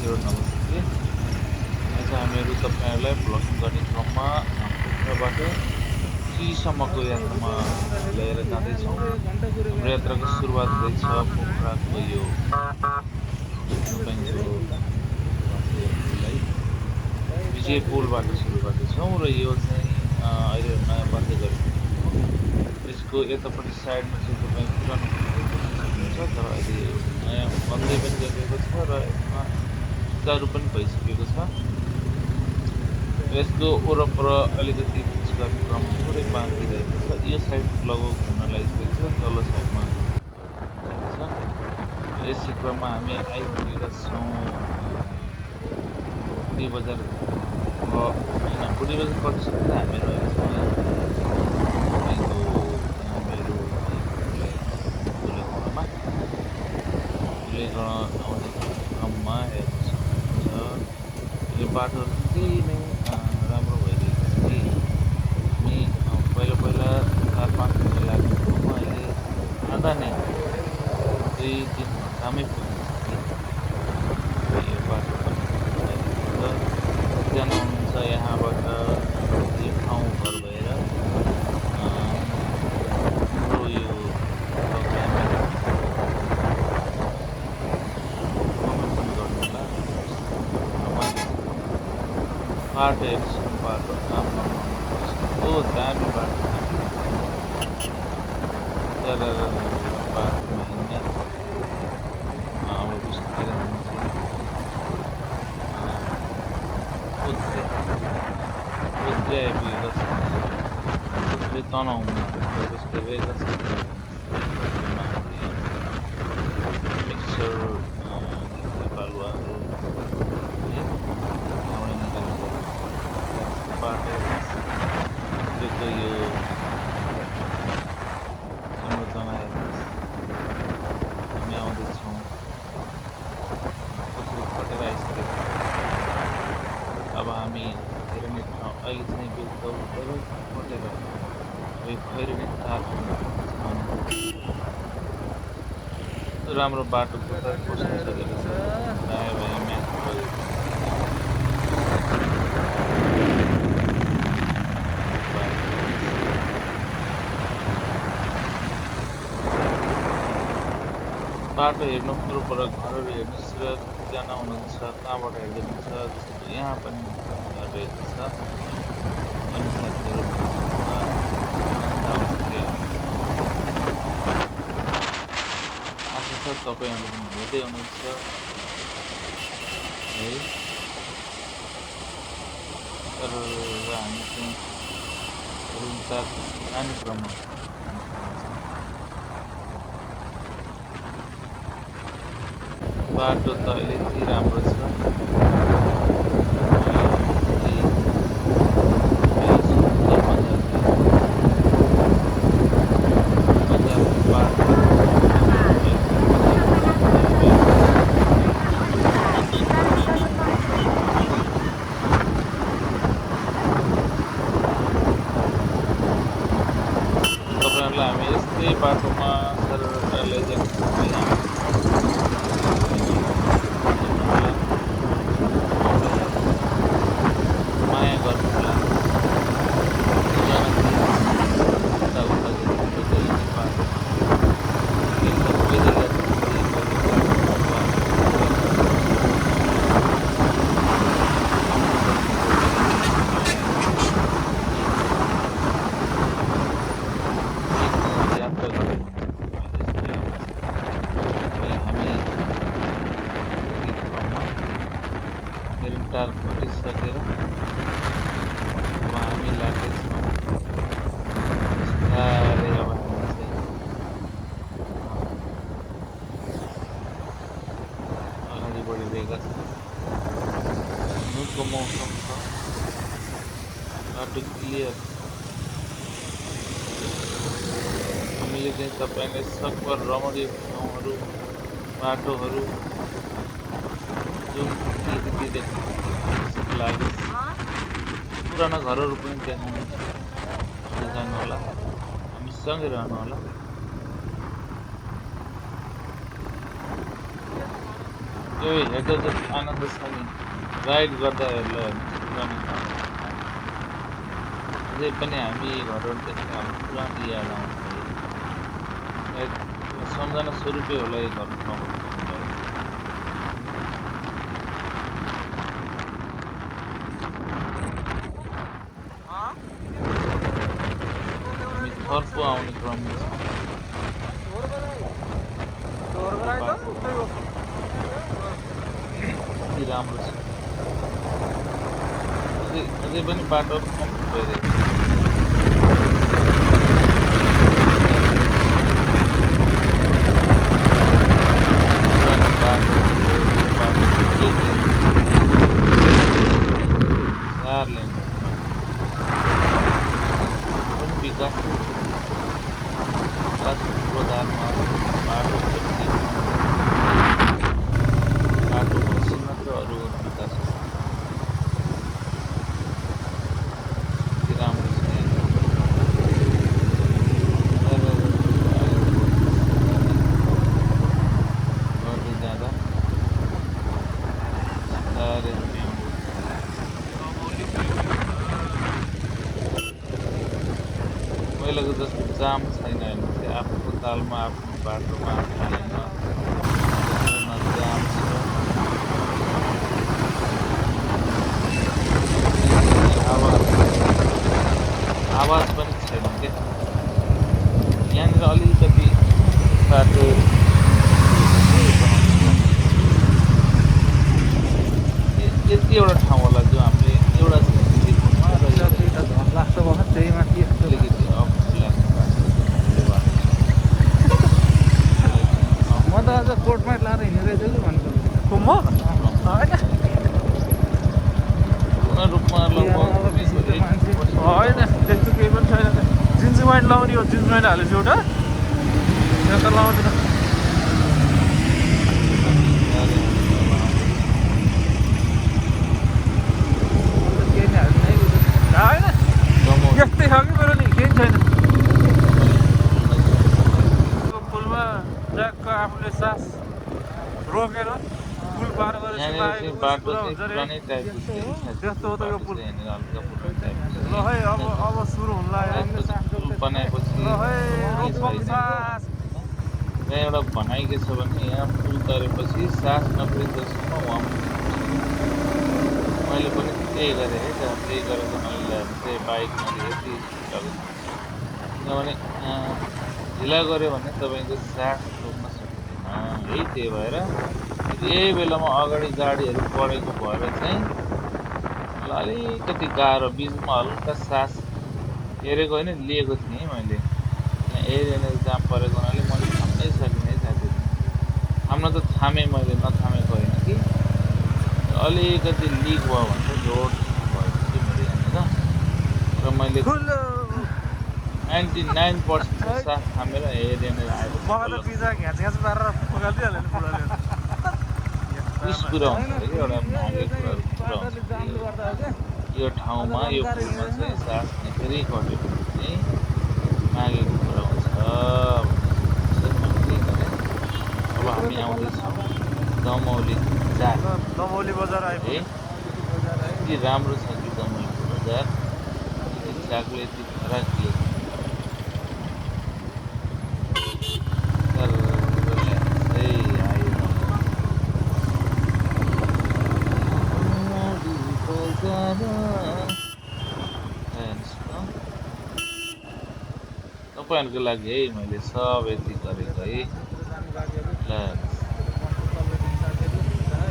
साथीहरु नमस्ते। आज हामीहरु तपाईहरुलाई भ्लगिङ गर्ने क्रममा पोखराबाट चिसम्मको यात्रामा लिएर जाँदैछौँ। हाम्रो यात्राको सुरुवात हुँदैछ पोखराको यो तपाईको के भन्छ यसलाई विजय पुलबाट सुरु गर्दैछौँ र यो चाहिँ अहिले नयाँ बन्दै गरेको पुल हो। यसको यतापट्टि साइडमा चाहिँ तपाईँ पुरानो पुल देख्न सक्नुहुन्छ, तर अहिले यो नयाँ बन्दै पनि गरिएको छ र यसमा सुचारु पनि भइसकेको छ। यसको वरपर अलिकति फिक्स गर्ने क्रम थोरै बाँकी रहेको छ। यो साइड लगभग हुन लागिसकेको छ, तल्लो साइडमा बाँकी छ। यसै क्रममा हामी आइपुगेका छौँ बुढी बजार होइन, बुढी बजार कटिसकेर हामी रहेका छौँ यहाँ तपाईँको यहाँ मेरो गोलेगाउँमा आउने क्रममा हेर्न सक्नुहुन्छ। यो बाटोहरू केही नै राम्रो भइरहेको छ कि हामी पहिला 4-5 घन्टा लाग्ने ठाउँमा अहिले आधा नै 2-3 घन्टामै पुगिन्छ कि यो बाटो पनि कतिजना हुनुहुन्छ यहाँबाट यो ठाउँ घर भएर हाम्रो यो कमेन्ट गर्नुहोला। बाटो हेर्नुहोस्, बाटो आमा कस्तो दामी बाटो बाटोमा हिँड्ने अब बिस्तारै उत्रै आइपुगेका छ। उत्रै तनाउमा जस्तो रहेका छ मिक्सर बालुवाहरू है ठाउँमा निकालेको बाटो यो संरचना हेर्नुहोस्। हामी आउँदैछौँ, कस्तो खटेर आइसकेको छ। अब हामी हेर्ने ठाउँ अहिले चाहिँ बेलुका डबल खटेर अब यो खैरिने तार राम्रो बाटो बसिसकेको छ। प्रायः भाइ म्याथ बाटो हेर्नु वरपर घरहरू हेर्नुहोस् र कतिजना हुनुहुन्छ कहाँबाट हेर्दै हुनुहुन्छ। जस्तो यहाँ पनि घर रहेको छ। अनि साथीहरू आशा छ तपाईँहरू पनि हेर्दै हुनुहुन्छ है। तर हामी चाहिँ रुमचार जाने क्रममा बाटो त अहिले यति राम्रो छ। तपाईँहरूलाई हामी यस्तै बाटोमा सरर लैजाने माया गर्नुहोला। टार खटिसकेर अब हामी लाग्दैछौँ बिस्तारै। अब हामी चाहिँ अगाडि बढिरहेका छौँ। हिउँदको मौसम छ, बाटो क्लियर छ। हामीले चाहिँ तपाईँलाई सकभर रमणीय ठाउँहरू बाटोहरू जुन के देख्नु लागि पुरानो घरहरू पनि देखाउनु जानु होला। हामी सँगै रहनु होला। त्यो हेर्दा जति आनन्द छ नि राइड गर्दा हेर्दा रनिङ अझै पनि हामी घरहरू देख्दा हाम्रो पुरानो याद आउँछ है सम्झना स्वरूपै होला यो घर ठाउँहरू हामी थर्पो आउने क्रममा छौँ कति राम्रो छ अझै पनि बाटोहरू कम्ती भइरहेको छ पुरानो बाटो चार लेन पनि विकासको पूर्वाधारमा बाटो मसिन र अरू विकास राम्रो छ गर्दै जाँदा बिस्तारै हामी पहिलाको जस्तो जाम छैन अहिले चाहिँ आफ्नो तालमा आफ्नो बाटोमा आफ्नो लेनमा जाम छ आवाज पनि छैन क्या यहाँनिर अलिकति बाटो यति एउटा ठाउँ होला जो हामीले एउटा सिटीमा र लाग्छ भर्खर त्यही माथि अलिकति अप्ठ्यारो लाग्छ म त अझ कोटमा लाएर हिँडिरहेछु कि भनेको कुम्भ होइन पूर्ण रूपमा लगभग होइन त्यस्तो केही पनि छैन जिन्स प्यान्ट लाउने हो जिन्स प्यान्ट हालेपछि एउटा यहाँ त लाउँदैन होइन यस्तै छ कि मेरो नि केही छैन पुलमा ट्र्याकको आफूले सास रोकेर पुल पार गरेर बाटो चाहिँ पुरानै टाइपको छ त्यस्तो हो त यो पुल यहाँनिर हल्का पुरानो टाइपको ल है अब सुरु हुन लाग्यो पुल बनाएपछि ल है रोकौँ सास यहाँ एउटा भनाइ के छ भने यहाँ पुल तरेपछि सास नफेर्दासम्म वहाँ मैले पनि त्यही गरेँ है त्यही गरेको मैले चाहिँ बाइकमा यति किनभने ढिला गऱ्यो भने तपाईँको सास रोक्न सक्दैन है त्यही भएर यही बेलामा अगाडि गाडीहरू पढेको भएर चाहिँ अलिकति गाह्रो बिचमा हल्का सास हेरेको होइन लिएको थिएँ मैले यहाँ एरियानिर जाम परेको हुनाले मैले थाम्नै सकिनँ है साथीहरू थाम्न त थामेँ मैले नथामेको होइन कि अलिकति लिक भयो भने चाहिँ रोड भयो कि मेरो यहाँनिर र मैले 99% सास थामेर एरियानिर आएको उस कुरा हुन्छ कि एउटा मागेको कुराहरू कुरा हुन्छ यो ठाउँमा यो पुलमा चाहिँ सास निकै कट्यो भने चाहिँ मागेको कुरा हुन्छ मैले गरेँ अब हामी आउँदैछौँ दमौली बजार है यति राम्रो छ कि दमौली बजार चाकले यति खराब दिएको तपाईँहरूको लागि है मैले सब यति गरेको है ल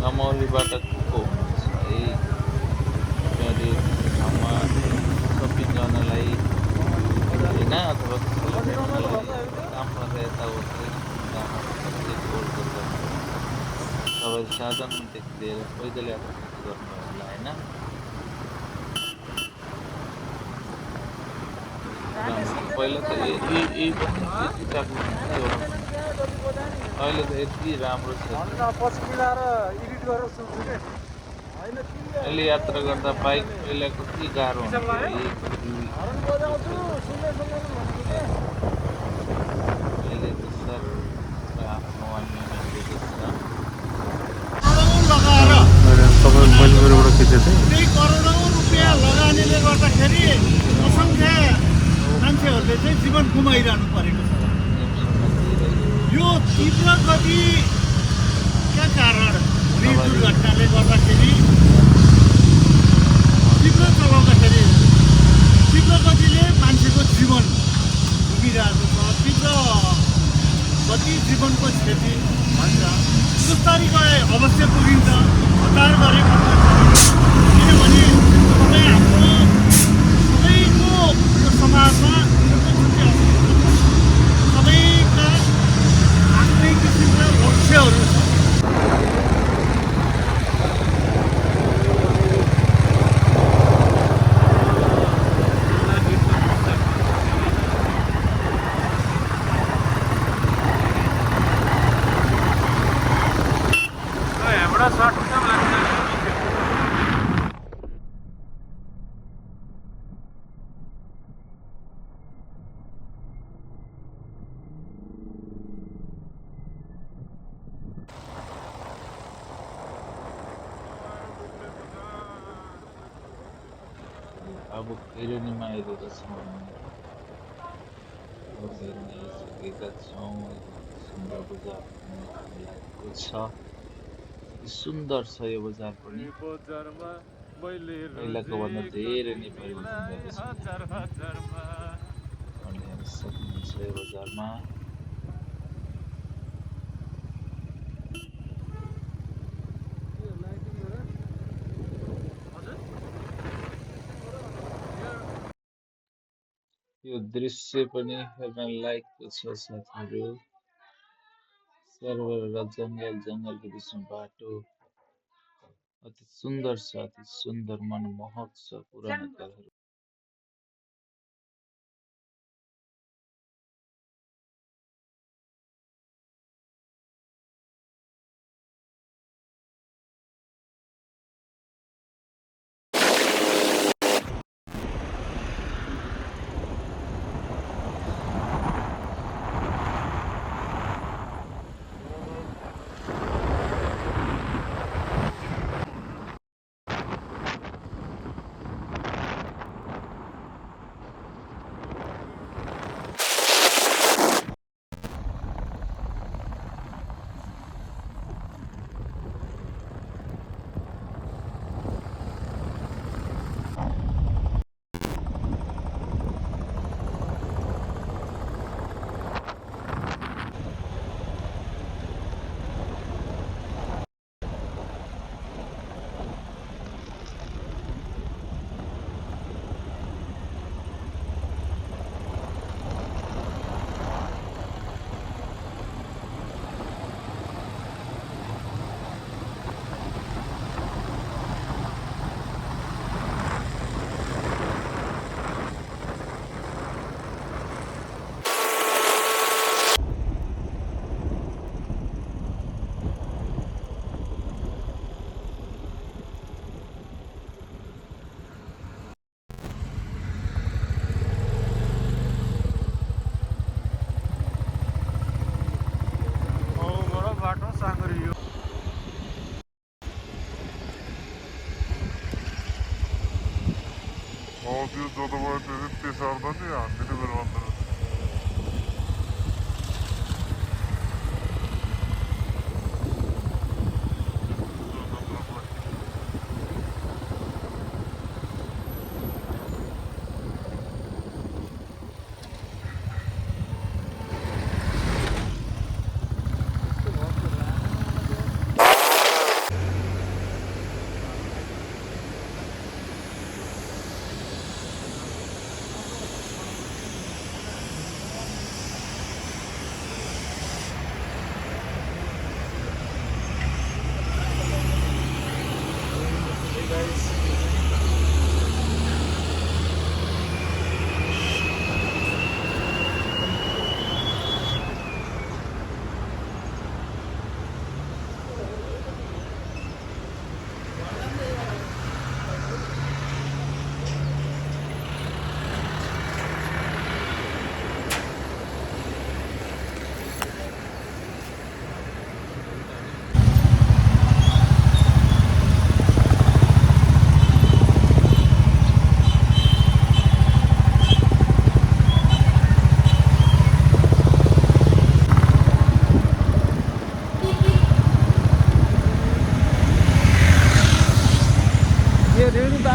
दमौलीबाट को हुनुहुन्छ है तपाईँहरू ठाउँमा सपिङ गर्नलाई होइन अथवा कसैलाई भेट्नलाई काम गरेर यताउति तपाईँ साधनदेखि लिएर पैदल यात्रा गर्नुभयो होला होइन पहिला त यति अहिले त यति राम्रो छ अहिले यात्रा गर्दा बाइक पहिला कति गाह्रो हुन्छ अहिले त सर आफ्नो अन्य मैले मेरोबाट खिचेको थिएँ। त्यही करोडौँ रुपियाँ लगानीले गर्दाखेरि असङ्ख्य मान्छेहरूले चाहिँ जीवन गुमाइरहनु परेको छ। यो तीव्र गतिका कारण हुने दुर्घटनाले गर्दाखेरि तीव्र चलाउँदाखेरि तीव्र गतिले मान्छेको जीवन घुमिरहेको छ। तीव्र गति जीवनको क्षति भन्छ। सुस्तारी गए अवश्य पुगिन्छ, हतार गरे किनभने सबै हाम्रो सबैको यो समाजमा सबैका आफ्नै किसिमका लक्ष्यहरू छ। यहाँबाट 60 रुपियाँ लाग्छ। अब खैरेनीमा आइदिएका छौँ। अब खैरेनी आइसकेका छौँ। सुन्दर बजार पनि लागेको छ। अति सुन्दर छ यो बजार पनि। बजारमा मैले पहिलाको भन्दा धेरै नै परिवर्तन भएको छ। अहिले हेर्न सक्नुहुन्छ यो बजारमा। यो दृश्य पनि हेर्न लायकको छ साथीहरू। सर्वर र जङ्गलको बिचमा बाटो अति सुन्दर छ, अति सुन्दर मनमोहक छ पुरानो घरहरू। बाटो साँगरियो। त्यो जताबाट त्यसर्दा नि हामीले मेरो अन्तर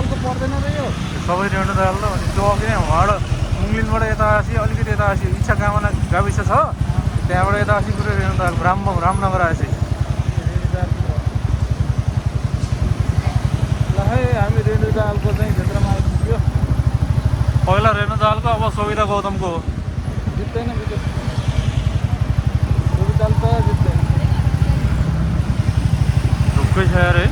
रेणुदालको पर्दैन र यो सबै रेणुदाल र अनि त्यो अघि नै वहाँ मुङ्लिनबाट यता आसी अलिकति यता आसी इच्छा कामना गाविस छ त्यहाँबाट यता आसी पुरै रेणुदाल रामनगर आएपछि ल है हामी रेणुदालको चाहिँ क्षेत्रमा आइपुग्यो पहिला रेणुदालको अब सविता गौतमको हो जित्दैन विकेट रेणुदाल त जित्दैन ढुक्कै छ यार है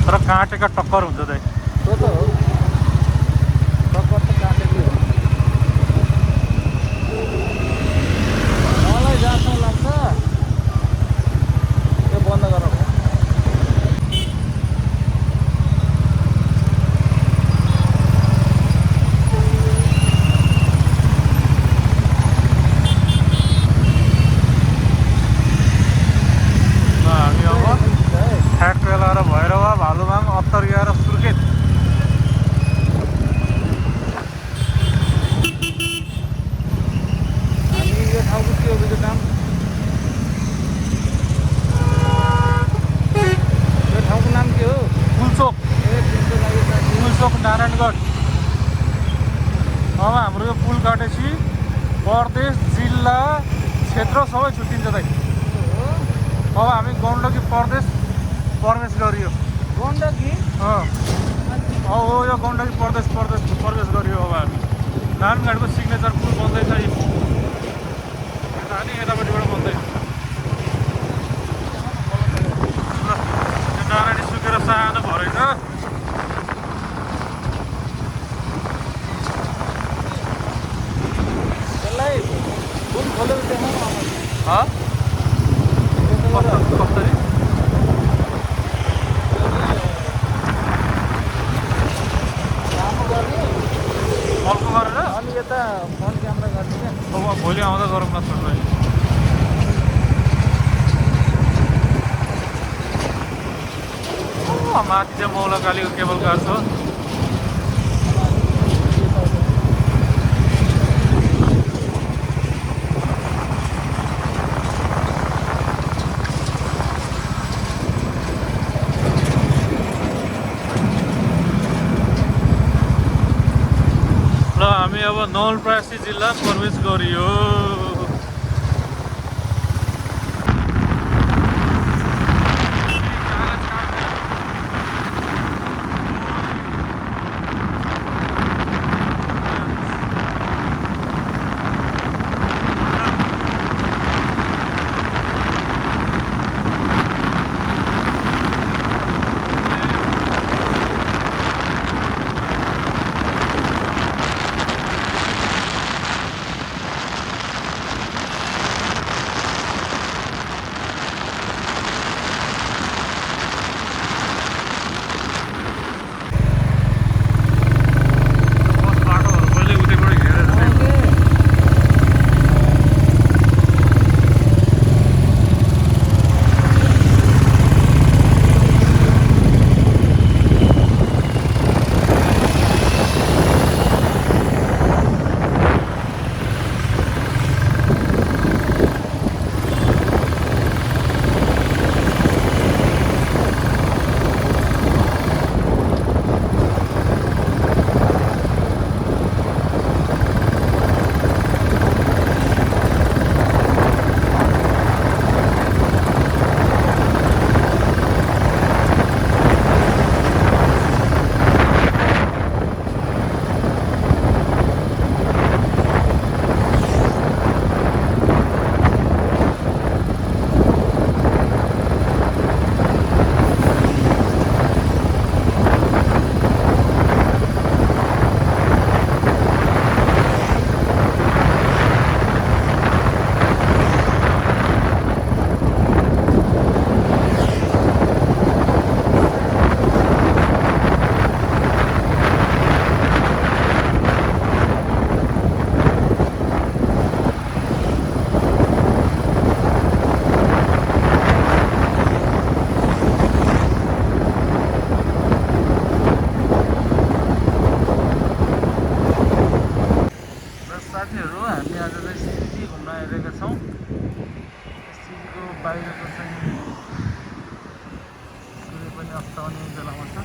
तर काटेका टक्कर हुन्छ दाइ त्यो त हो टक्कर त काटेकै हो मलाई जहाँसम्म लाग्छ यो बन्द गरौँ हामी अब ठ्याक्रेला र भैरवा भालुमाङ अत्तरिया र सुर्खेत हामी यो ठाउँको के हो यो नाम यो ठाउँको नाम के हो पुल्चोक पुल्चोक नारायणगढ अब हाम्रो यो पुल काटेपछि प्रदेश जिल्ला क्षेत्र सबै छुट्टिन्छ दाइ अब हामी गण्डकी प्रदेश प्रवेश गरियो गण्डकी अब यो गण्डकी प्रदेश प्रवेश गरियो अब हामी नारायणगढको सिग्नेचर पुल बन्दैछ अनि यतापट्टिबाट बन्दैछ नारायणी सुकेर सानो भरेछ त्यसलाई पुल खोलेर देखाउँ कस्तरी मलको गरेर अनि यता फ्रन्ट क्यामेरा गर्ने क्या अब भोलि आउँदा गरौँ न छोड्नु माथि चाहिँ मौलाकालीको केबल कार छ र हामी अब नवलपरासी जिल्ला प्रवेश गरियो बाहिरको चाहिँ आउने बेलामा छ